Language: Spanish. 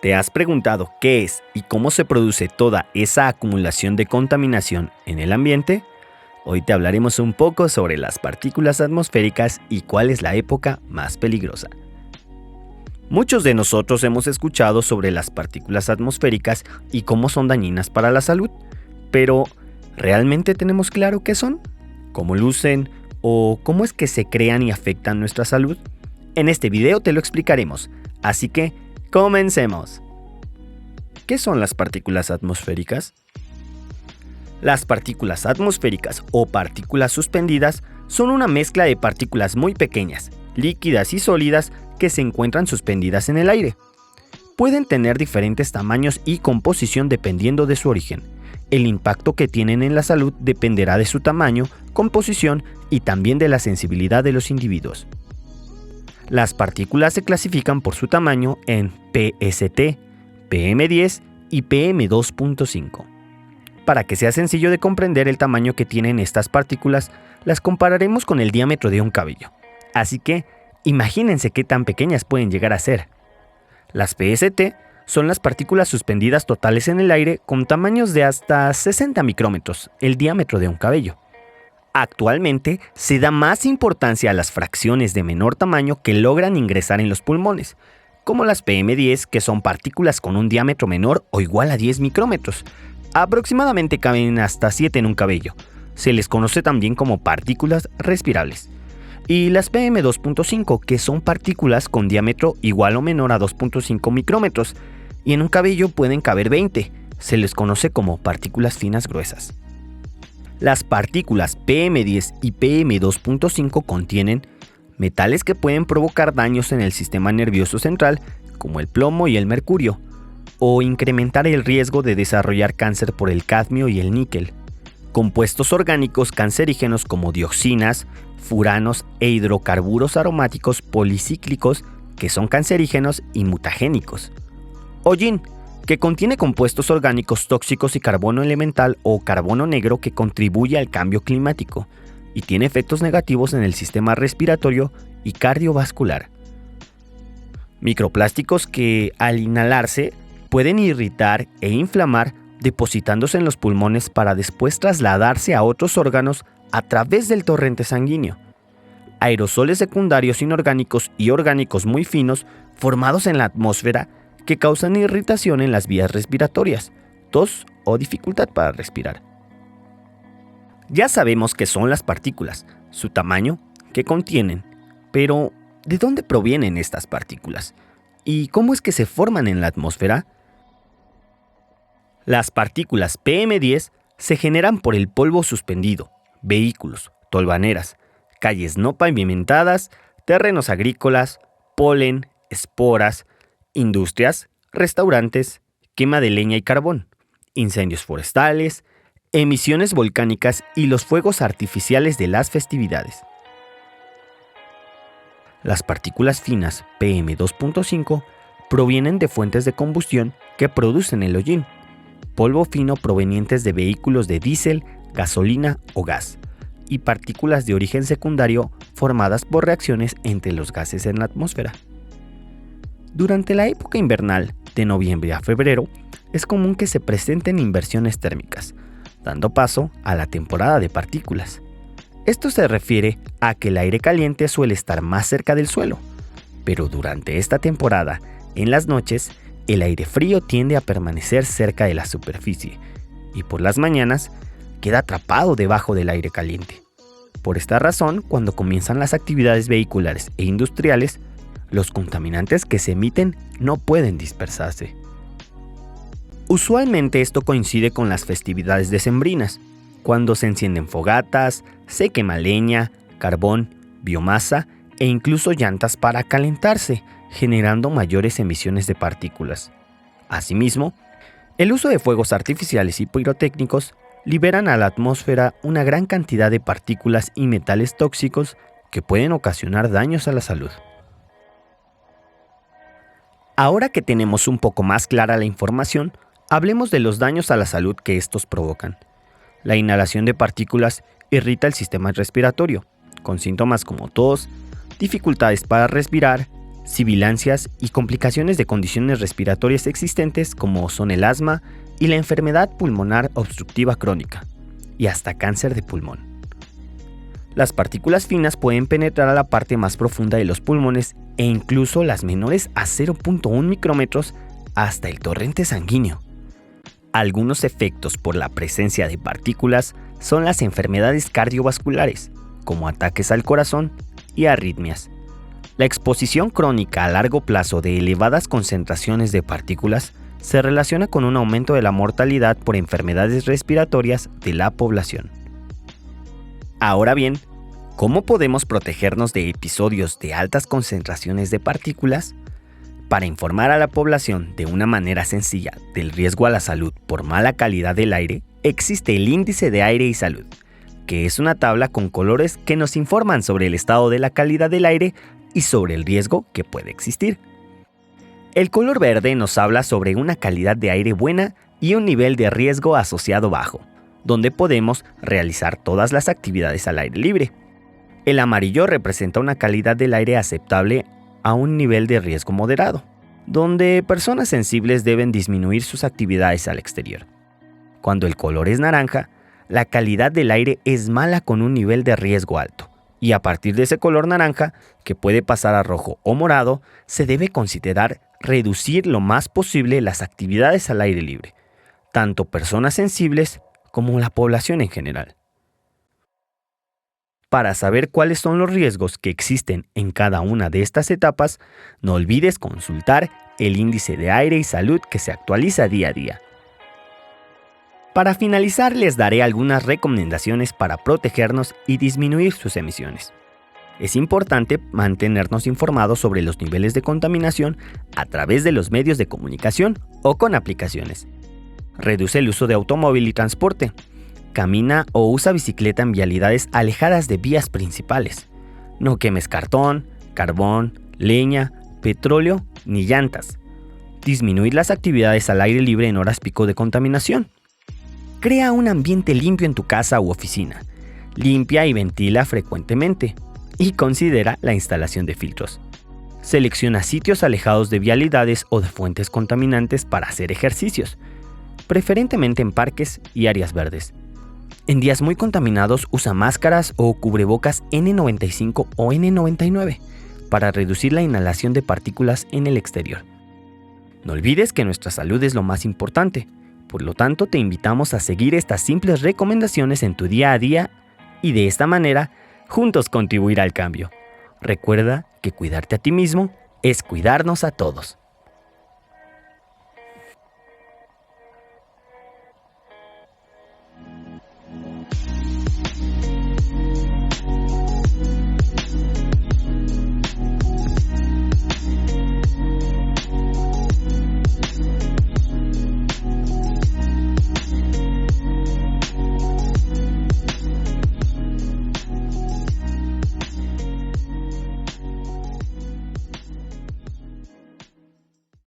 ¿Te has preguntado qué es y cómo se produce toda esa acumulación de contaminación en el ambiente? Hoy te hablaremos un poco sobre las partículas atmosféricas y cuál es la época más peligrosa. Muchos de nosotros hemos escuchado sobre las partículas atmosféricas y cómo son dañinas para la salud, pero ¿realmente tenemos claro qué son? ¿Cómo lucen? ¿O cómo es que se crean y afectan nuestra salud? En este video te lo explicaremos, así que ¡comencemos! ¿Qué son las partículas atmosféricas? Las partículas atmosféricas o partículas suspendidas son una mezcla de partículas muy pequeñas, líquidas y sólidas que se encuentran suspendidas en el aire. Pueden tener diferentes tamaños y composición dependiendo de su origen. El impacto que tienen en la salud dependerá de su tamaño, composición y también de la sensibilidad de los individuos. Las partículas se clasifican por su tamaño en PST, PM10 y PM2.5. Para que sea sencillo de comprender el tamaño que tienen estas partículas, las compararemos con el diámetro de un cabello. Así que, imagínense qué tan pequeñas pueden llegar a ser. Las PST son las partículas suspendidas totales en el aire con tamaños de hasta 60 micrómetros, el diámetro de un cabello. Actualmente se da más importancia a las fracciones de menor tamaño que logran ingresar en los pulmones, como las PM10, que son partículas con un diámetro menor o igual a 10 micrómetros. Aproximadamente caben hasta 7 en un cabello. Se les conoce también como partículas respirables. Y las PM2.5, que son partículas con diámetro igual o menor a 2.5 micrómetros, y en un cabello pueden caber 20. Se les conoce como partículas finas gruesas. Las partículas PM10 y PM2.5 contienen metales que pueden provocar daños en el sistema nervioso central, como el plomo y el mercurio, o incrementar el riesgo de desarrollar cáncer por el cadmio y el níquel. Compuestos orgánicos cancerígenos como dioxinas, furanos e hidrocarburos aromáticos policíclicos que son cancerígenos y mutagénicos. Hollín, que contiene compuestos orgánicos tóxicos y carbono elemental o carbono negro que contribuye al cambio climático y tiene efectos negativos en el sistema respiratorio y cardiovascular. Microplásticos que, al inhalarse, pueden irritar e inflamar, depositándose en los pulmones para después trasladarse a otros órganos a través del torrente sanguíneo. Aerosoles secundarios inorgánicos y orgánicos muy finos formados en la atmósfera que causan irritación en las vías respiratorias, tos o dificultad para respirar. Ya sabemos qué son las partículas, su tamaño, qué contienen, pero ¿de dónde provienen estas partículas? ¿Y cómo es que se forman en la atmósfera? Las partículas PM10 se generan por el polvo suspendido, vehículos, tolvaneras, calles no pavimentadas, terrenos agrícolas, polen, esporas, industrias, restaurantes, quema de leña y carbón, incendios forestales, emisiones volcánicas y los fuegos artificiales de las festividades. Las partículas finas PM2.5 provienen de fuentes de combustión que producen el hollín, polvo fino provenientes de vehículos de diésel, gasolina o gas, y partículas de origen secundario formadas por reacciones entre los gases en la atmósfera. Durante la época invernal, de noviembre a febrero, es común que se presenten inversiones térmicas, dando paso a la temporada de partículas. Esto se refiere a que el aire caliente suele estar más cerca del suelo, pero durante esta temporada, en las noches, el aire frío tiende a permanecer cerca de la superficie y por las mañanas queda atrapado debajo del aire caliente. Por esta razón, cuando comienzan las actividades vehiculares e industriales, los contaminantes que se emiten no pueden dispersarse. Usualmente esto coincide con las festividades decembrinas, cuando se encienden fogatas, se quema leña, carbón, biomasa e incluso llantas para calentarse, generando mayores emisiones de partículas. Asimismo, el uso de fuegos artificiales y pirotécnicos liberan a la atmósfera una gran cantidad de partículas y metales tóxicos que pueden ocasionar daños a la salud. Ahora que tenemos un poco más clara la información, hablemos de los daños a la salud que estos provocan. La inhalación de partículas irrita el sistema respiratorio, con síntomas como tos, dificultades para respirar, sibilancias y complicaciones de condiciones respiratorias existentes como son el asma y la enfermedad pulmonar obstructiva crónica, y hasta cáncer de pulmón. Las partículas finas pueden penetrar a la parte más profunda de los pulmones e incluso las menores a 0.1 micrómetros hasta el torrente sanguíneo. Algunos efectos por la presencia de partículas son las enfermedades cardiovasculares, como ataques al corazón y arritmias. La exposición crónica a largo plazo de elevadas concentraciones de partículas se relaciona con un aumento de la mortalidad por enfermedades respiratorias de la población. Ahora bien, ¿cómo podemos protegernos de episodios de altas concentraciones de partículas? Para informar a la población de una manera sencilla del riesgo a la salud por mala calidad del aire, existe el Índice de Aire y Salud, que es una tabla con colores que nos informan sobre el estado de la calidad del aire y sobre el riesgo que puede existir. El color verde nos habla sobre una calidad de aire buena y un nivel de riesgo asociado bajo, donde podemos realizar todas las actividades al aire libre. El amarillo representa una calidad del aire aceptable a un nivel de riesgo moderado, donde personas sensibles deben disminuir sus actividades al exterior. Cuando el color es naranja, la calidad del aire es mala con un nivel de riesgo alto, y a partir de ese color naranja, que puede pasar a rojo o morado, se debe considerar reducir lo más posible las actividades al aire libre, tanto personas sensibles como la población en general. Para saber cuáles son los riesgos que existen en cada una de estas etapas, no olvides consultar el Índice de Aire y Salud que se actualiza día a día. Para finalizar, les daré algunas recomendaciones para protegernos y disminuir sus emisiones. Es importante mantenernos informados sobre los niveles de contaminación a través de los medios de comunicación o con aplicaciones. Reduce el uso de automóvil y transporte. Camina o usa bicicleta en vialidades alejadas de vías principales. No quemes cartón, carbón, leña, petróleo ni llantas. Disminuir las actividades al aire libre en horas pico de contaminación. Crea un ambiente limpio en tu casa u oficina. Limpia y ventila frecuentemente. Y considera la instalación de filtros. Selecciona sitios alejados de vialidades o de fuentes contaminantes para hacer ejercicios, preferentemente en parques y áreas verdes. En días muy contaminados, usa máscaras o cubrebocas N95 o N99 para reducir la inhalación de partículas en el exterior. No olvides que nuestra salud es lo más importante, por lo tanto te invitamos a seguir estas simples recomendaciones en tu día a día y de esta manera, juntos contribuir al cambio. Recuerda que cuidarte a ti mismo es cuidarnos a todos.